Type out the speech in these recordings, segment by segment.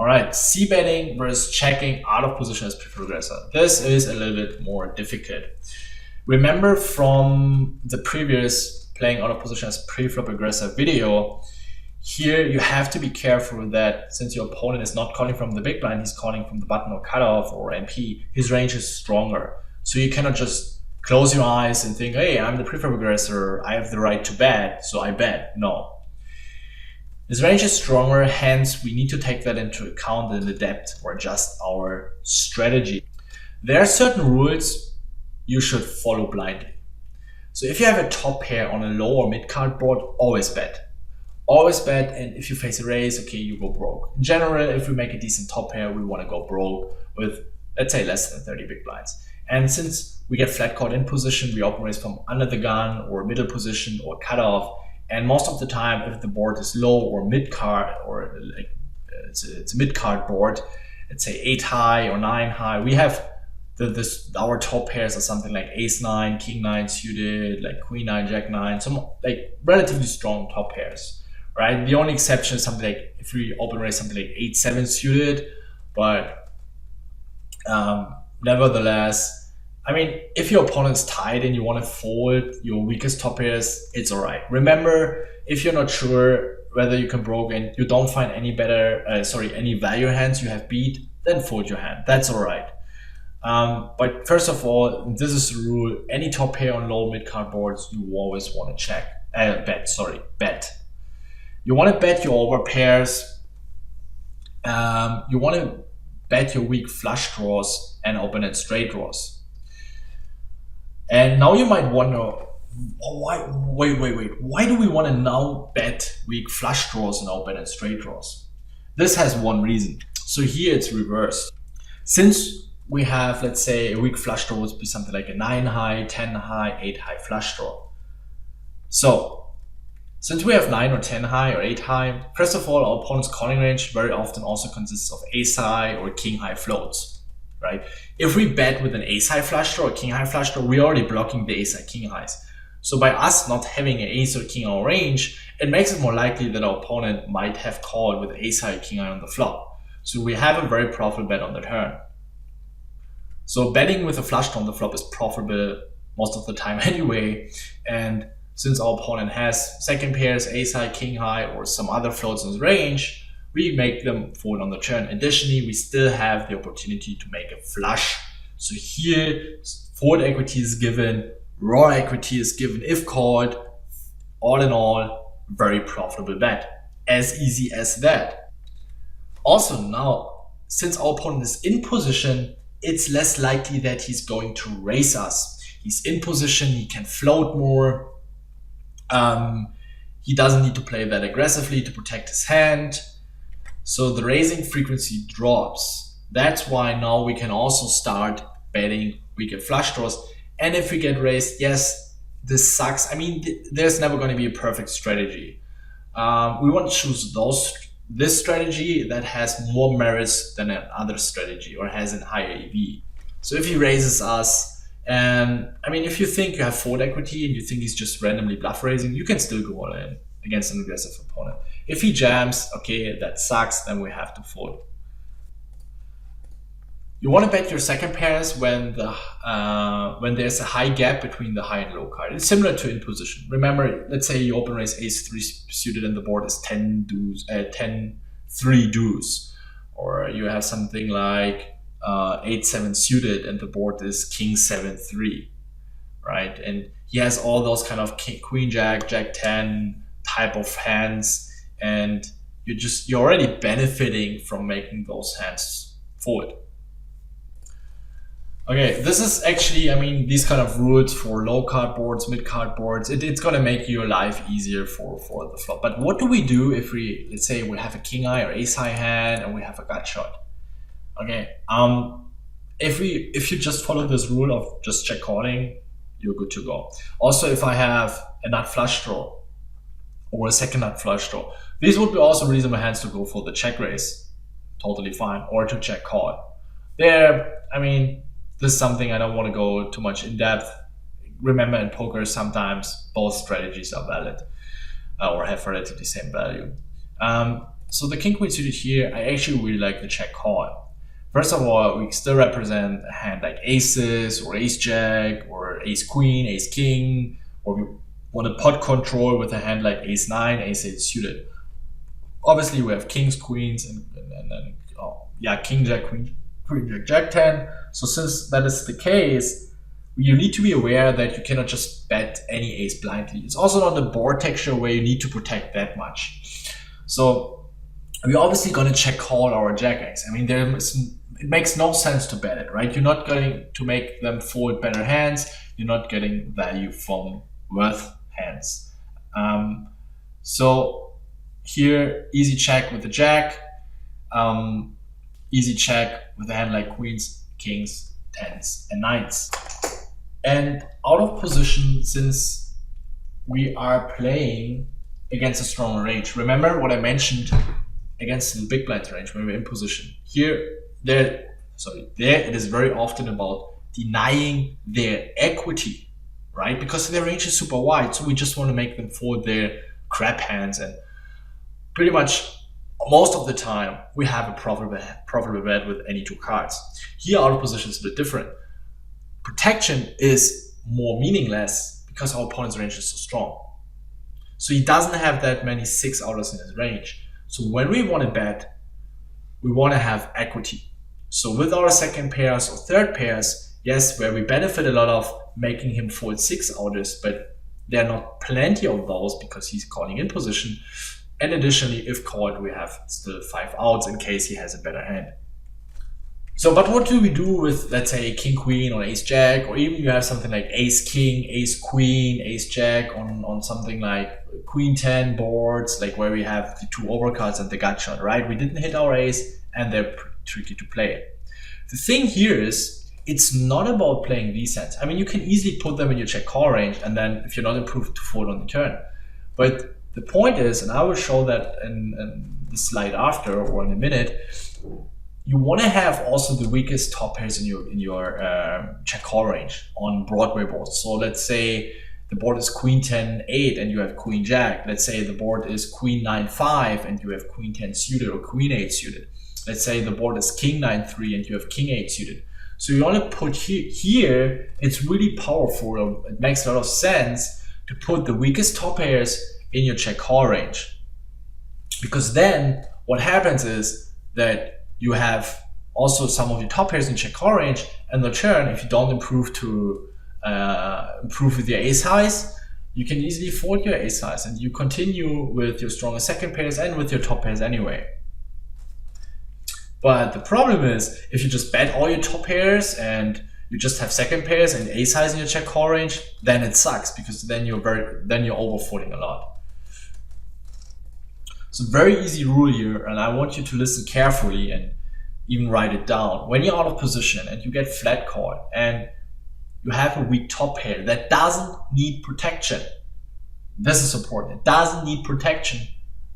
All right, C-betting versus checking out of position as preferred aggressor. This is a little bit more difficult. Remember from the previous playing out of position as pre-flop aggressor video, here you have to be careful that since your opponent is not calling from the big blind, he's calling from the button or cutoff or MP, his range is stronger. So you cannot just close your eyes and think, hey, I'm the pre-flop aggressor, I have the right to bet, so I bet. No. His range is stronger, hence we need to take that into account and adapt or adjust our strategy. There are certain rules you should follow blindly. So if you have a top pair on a low or mid card board, always bet. Always bet, and if you face a raise, okay, you go broke. In general, if we make a decent top pair, we want to go broke with, let's say, less than 30 big blinds. And since we get flat caught in position, we open raise from under the gun or middle position or cutoff. And most of the time, if the board is low or mid card, or like it's a mid card board, let's say 8 high or 9 high, we have our top pairs are something like ace 9, king 9 suited, like queen 9, jack 9, some like relatively strong top pairs, right? The only exception is something like if we open raise something like 8, 7 suited, but nevertheless, I mean, if your opponent's tight and you want to fold your weakest top pairs, it's all right. Remember, if you're not sure whether you can broke and you don't find any any value hands you have beat, then fold your hand. That's all right. But first of all, this is the rule. Any top pair on low mid card boards, you always want to bet. You want to bet your over pairs. You want to bet your weak flush draws and open at straight draws. And now you might wonder, wait, why do we want to now bet weak flush draws and open at straight draws? This has one reason. So here it's reversed. Since we have, let's say, a weak flush draw would be something like a 9 high, 10 high, 8 high flush draw. So since we have 9 or 10 high or 8 high, first of all, our opponent's calling range very often also consists of ace high or king high floats. Right? If we bet with an ace high flush draw or king high flush draw, we're already blocking the ace high king highs. So by us not having an ace or king high range, it makes it more likely that our opponent might have called with ace high king high on the flop. So we have a very profitable bet on the turn. So betting with a flush draw on the flop is profitable most of the time anyway. And since our opponent has second pairs, ace high, king high, or some other floats in his range, we make them fold on the turn. Additionally, we still have the opportunity to make a flush. So here, fold equity is given, raw equity is given if called. All in all, very profitable bet. As easy as that. Also now, since our opponent is in position, it's less likely that he's going to raise us. He's in position, he can float more. He doesn't need to play that aggressively to protect his hand. So the raising frequency drops. That's why now we can also start betting weaker flush draws. And if we get raised, yes, this sucks. I mean, there's never going to be a perfect strategy. We want to choose this strategy that has more merits than another strategy or has a higher EV. So if he raises us, and I mean, if you think you have fold equity and you think he's just randomly bluff raising, you can still go all in against an aggressive opponent. If he jams, okay, that sucks, then we have to fold. You want to bet your second pairs when there's a high gap between the high and low card. It's similar to in position. Remember, let's say you open raise ace 3 suited and the board is 10-3 deuce, or you have something like 8-7 suited and the board is king 7-3, right? And he has all those kind of queen jack, jack 10 type of hands, and you're already benefiting from making those hands fold. Okay, this is actually, I mean, these kind of rules for low card boards, mid card boards, it's gonna make your life easier for the flop. But what do we do if let's say we have a king high or ace high hand and we have a gut shot? Okay, if you just follow this rule of just check calling, you're good to go. Also, if I have a nut flush draw or a second nut flush draw, these would be also reasonable hands to go for the check raise, totally fine, or to check call. There, I mean, this is something I don't want to go too much in depth. Remember, in poker, sometimes both strategies are valid or have relatively same value. So the king queen suited here, I actually really like the check call. First of all, we still represent a hand like aces or ace jack or ace queen, ace king, or we want to pot control with a hand like ace nine, ace eight suited. Obviously, we have kings, queens, and then king jack, queen jack, jack 10. So since that is the case, you need to be aware that you cannot just bet any ace blindly. It's also not a board texture where you need to protect that much. So we're obviously going to check call our jack X. I mean, it makes no sense to bet it, right? You're not going to make them fold better hands. You're not getting value from worth hands. So here, easy check with the jack, easy check with a hand like queens, kings, tens, and nines. And out of position, since we are playing against a stronger range. Remember what I mentioned against the big blind range when we're in position. There it is very often about denying their equity, right? Because their range is super wide, so we just want to make them fold their crap hands, and pretty much most of the time we have a profitable bet with any two cards. Here out of position is a bit different. Protection is more meaningless because our opponent's range is so strong. So he doesn't have that many 6-outers in his range. So when we want to bet, we want to have equity. So with our second pairs or third pairs, yes, where we benefit a lot of making him fold 6-outers, but there are not plenty of those because he's calling in position. And additionally, if called, we have still 5 outs in case he has a better hand. So, but what do we do with, let's say, king queen or ace jack, or even you have something like ace king, ace queen, ace jack on something like queen 10 boards, like where we have the 2 overcards and the gut shot, right? We didn't hit our ace and they're tricky to play. The thing here is, it's not about playing these hands. I mean, you can easily put them in your check call range and then if you're not improved to fold on the turn. But the point is, and I will show that in the slide after or in a minute, you want to have also the weakest top pairs in your check call range on Broadway boards. So let's say the board is queen 10 8 and you have queen jack. Let's say the board is queen 9 5 and you have queen 10 suited or queen 8 suited. Let's say the board is king 9 3 and you have king 8 suited. So you want to put here, it's really powerful. It makes a lot of sense to put the weakest top pairs in your check call range, because then what happens is that you have also some of your top pairs in check call range, and the turn, if you don't improve with your ace highs, you can easily fold your ace highs and you continue with your stronger second pairs and with your top pairs anyway. But the problem is, if you just bet all your top pairs and you just have second pairs and ace highs in your check call range, then it sucks, because then you're overfolding a lot. So very easy rule here, and I want you to listen carefully and even write it down. When you're out of position and you get flat called and you have a weak top pair that doesn't need protection, this is important, it doesn't need protection,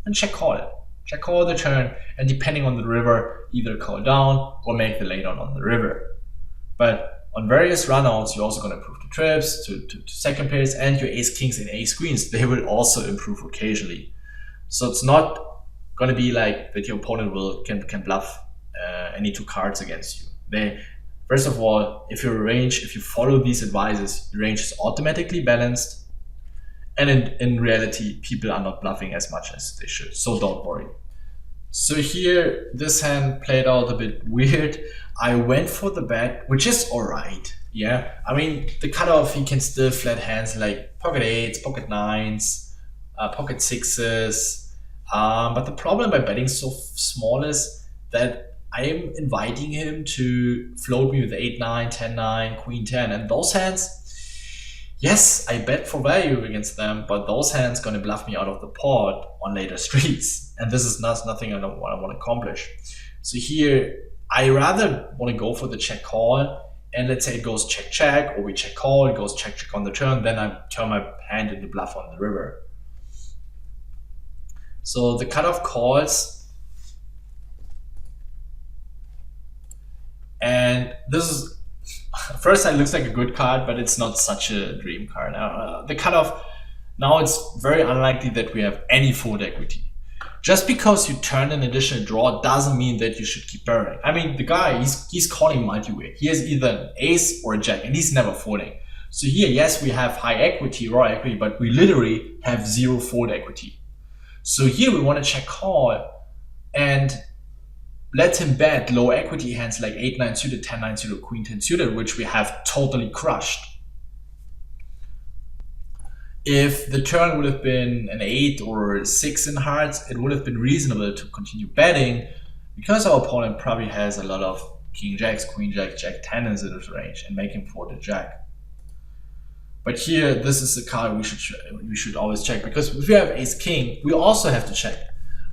and check call it. Check call the turn, and depending on the river, either call down or make the laydown on the river. But on various runouts, you're also going to improve the trips to second pairs, and your ace kings and ace queens, they will also improve occasionally. So it's not going to be like that your opponent can bluff any 2 cards against you. First of all, if you follow these advices, your range is automatically balanced, and in reality, people are not bluffing as much as they should. So don't worry. So here, this hand played out a bit weird. I went for the bet, which is alright. Yeah, I mean, the cutoff, he can still flat hands like pocket 8s, pocket 9s, pocket 6s. But the problem by betting so small is that I am inviting him to float me with 8-9, 10-9, queen 10, and those hands, yes, I bet for value against them, but those hands gonna bluff me out of the pot on later streets, and this is nothing I want to accomplish. So here, I rather want to go for the check call, and let's say it goes check check, or we check call, it goes check check on the turn, then I turn my hand into bluff on the river. So the cutoff calls, and this is, first it looks like a good card, but it's not such a dream card. The cutoff, now it's very unlikely that we have any fold equity. Just because you turn an additional draw doesn't mean that you should keep barreling. I mean, the guy, he's calling multi-way. He has either an ace or a jack, and he's never folding. So here, yes, we have high equity, raw equity, but we literally have zero fold equity. So here we want to check call and let him bet low equity hands like 8-9 suited, 10-9 suited, Queen-10 suited, which we have totally crushed. If the turn would have been an 8 or a 6 in hearts, it would have been reasonable to continue betting because our opponent probably has a lot of king jacks, queen jack, jack 10 in his range and make him fold the jack. But here, this is the card we should always check, because if we have ace king, we also have to check.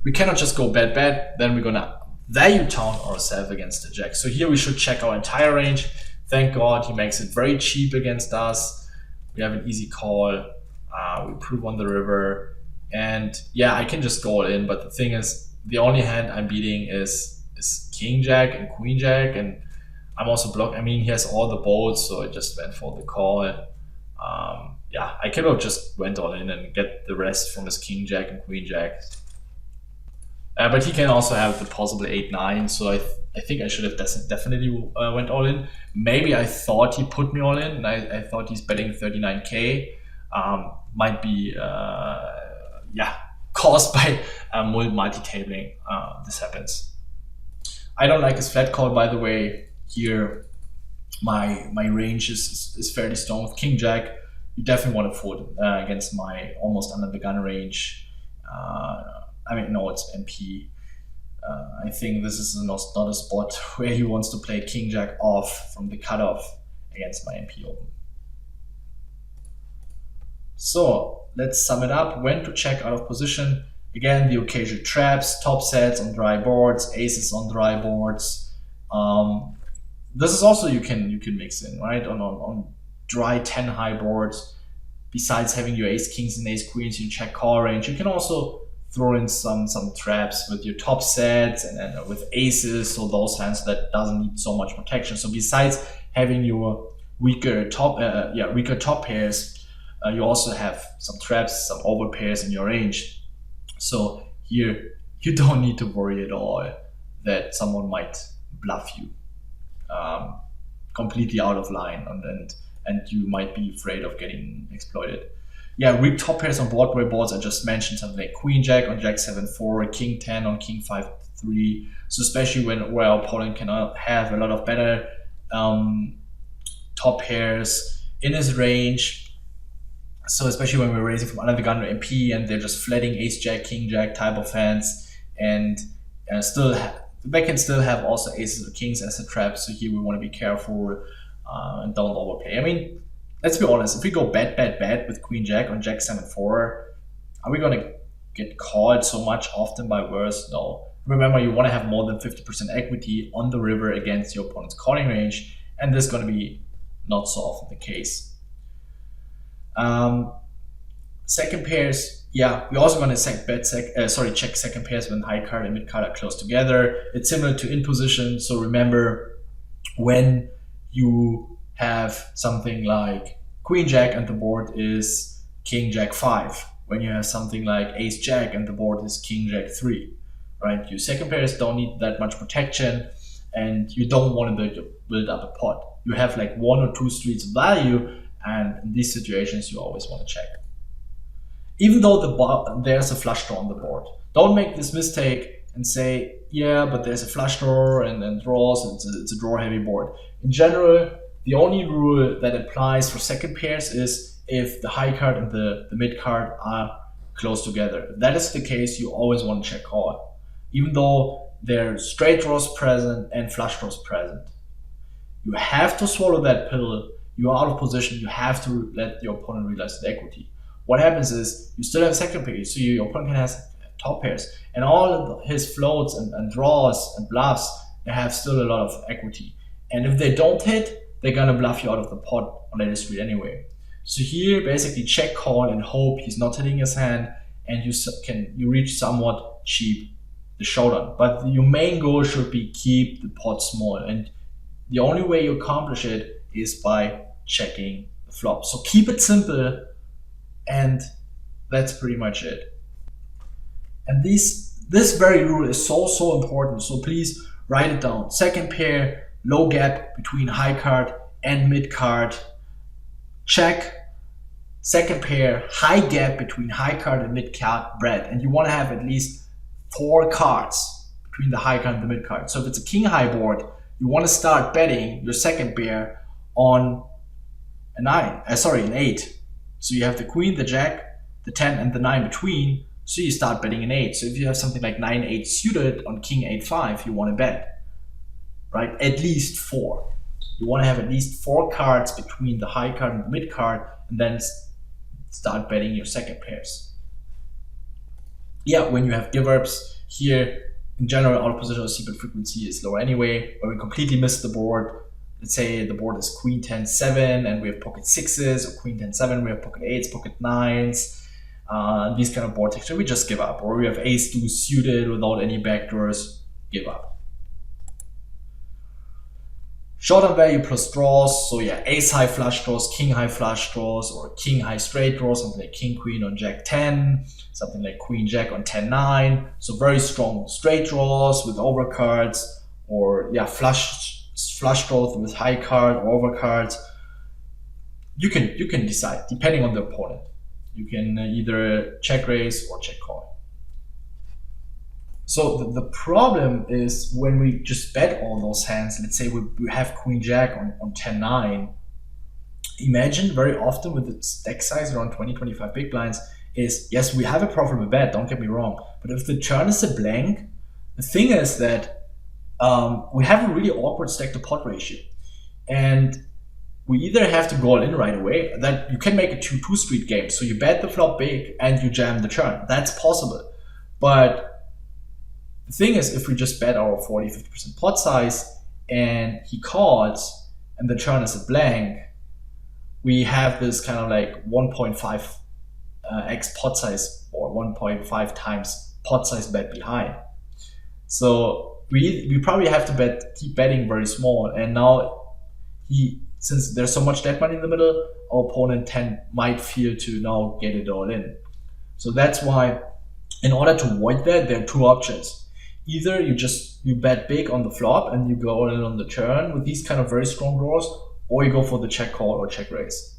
We cannot just go bet, then we're gonna value taunt ourselves against the jack. So here we should check our entire range. Thank God he makes it very cheap against us. We have an easy call. We prove on the river, and yeah, I can just go all in. But the thing is, the only hand I'm beating is king jack and queen jack, and I'm also blocked. I mean, he has all the boards, so I just went for the call. Yeah, I could have just went all in and get the rest from his king jack and queen jack. But he can also have the possible 8-9, so I think I should have definitely went all in. Maybe I thought he put me all in, and I thought he's betting 39k. Might be yeah, caused by multi-tabling. This happens. I don't like his flat call, by the way. Here my range is fairly strong with king jack. You definitely want to fold against my almost under the gun range. I mean, no, it's MP. I think this is not a spot where he wants to play king jack off from the cutoff against my MP open. So let's sum it up. When to check out of position. Again, the occasional traps, top sets on dry boards, aces on dry boards. This is also you can mix in, right? On dry 10 high boards. Besides having your ace kings and ace queens, you check call range. You can also throw in some traps with your top sets and with aces, so those hands that doesn't need so much protection. So besides having your weaker top pairs, you also have some traps, some over pairs in your range. So here you don't need to worry at all that someone might bluff you completely out of line, and you might be afraid of getting exploited. Yeah, weak top pairs on Broadway boards, I just mentioned something like queen jack on jack 7-4, king 10 on king 5-3. So especially where our opponent cannot have a lot of better top pairs in his range. So especially when we're raising from under the gun or MP and they're just flatting ace jack, king jack type of hands, and still the back can still have also aces or kings as a trap. So here we want to be careful and don't overpay. I mean, let's be honest, if we go bet with queen jack on jack 7-4, are we going to get called so much often by worse? No. Remember, you want to have more than 50% equity on the river against your opponent's calling range, and this is going to be not so often the case. Second pairs, yeah, we're also going to check second pairs when high card and mid card are close together. It's similar to in position, so remember when you have something like queen jack and the board is king jack 5, when you have something like ace jack and the board is king jack 3, right? Your second pairs don't need that much protection, and you don't want to build up a pot. You have like 1 or 2 streets of value, and in these situations you always want to check. Even though there's a flush draw on the board, don't make this mistake and say, yeah, but there's a flush draw and draws, it's a draw heavy board. In general, the only rule that applies for second pairs is if the high card and the mid card are close together. If that is the case, you always want to check call, even though there are straight draws present and flush draws present. You have to swallow that pill. You are out of position. You have to let your opponent realize the equity. What happens is you still have second pair, so your opponent can have top pairs, and all of his floats and draws and bluffs, they have still a lot of equity. And if they don't hit, they're gonna bluff you out of the pot on later street anyway. So here, basically check call and hope he's not hitting his hand, and you reach somewhat cheap the showdown. But your main goal should be keep the pot small, and the only way you accomplish it is by checking the flop. So keep it simple, and that's pretty much it. And these This very rule is so important, so please write it down. Second pair, low gap between high card and mid card. Check. Second pair, high gap between high card and mid card bread. And you want to have at least 4 cards between the high card and the mid card. So if it's a king high board, you want to start betting your second pair on an 8. So you have the queen, the jack, the 10, and the 9 between. So you start betting an 8. So if you have something like 9-8 suited on king 8-5, you want to bet, right? At least 4. You want to have at least 4 cards between the high card and the mid card, and then start betting your second pairs. Yeah, when you have give-ups here, in general, our positional c-bet frequency is lower anyway. When we completely miss the board, let's say the board is queen 10-7 and we have pocket 6s, or queen 10-7, we have pocket 8s, pocket 9s, these kind of board texture, we just give up. Or we have ace-2 suited without any backdoors, give up. Short-term value plus draws, so yeah, ace-high flush draws, king-high flush draws, or king-high straight draws, something like king-queen on jack-10, something like queen-jack on 10-9. So very strong straight draws with overcards, or yeah, flush draws with high card or overcards. You can decide depending on the opponent. You can either check raise or check call. So the problem is when we just bet all those hands, let's say we have queen jack on 10-9, imagine very often with the stack size around 20-25 big blinds is, yes, we have a profitable bet, don't get me wrong, but if the turn is a blank, the thing is that we have a really awkward stack to pot ratio, and we either have to go all in right away, that you can make a 2-2 street game, so you bet the flop big and you jam the turn. That's possible. But the thing is, if we just bet our 40-50% pot size and he calls and the turn is a blank, we have this kind of like 1.5 x pot size, or 1.5 times pot size bet behind. So we probably have to keep betting very small, and now since there's so much dead money in the middle, our opponent might feel to now get it all in. So that's why, in order to avoid that, there are 2 options. Either you bet big on the flop and you go all in on the turn with these kind of very strong draws, or you go for the check call or check raise.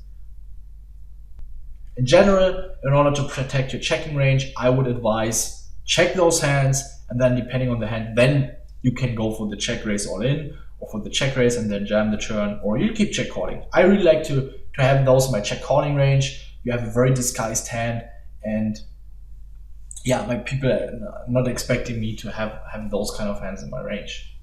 In general, in order to protect your checking range, I would advise check those hands, and then depending on the hand, then you can go for the check raise all in, or for the check raise and then jam the turn, or you keep check calling. I really like to have those in my check calling range. You have a very disguised hand, and yeah, my people are not expecting me to have those kind of hands in my range.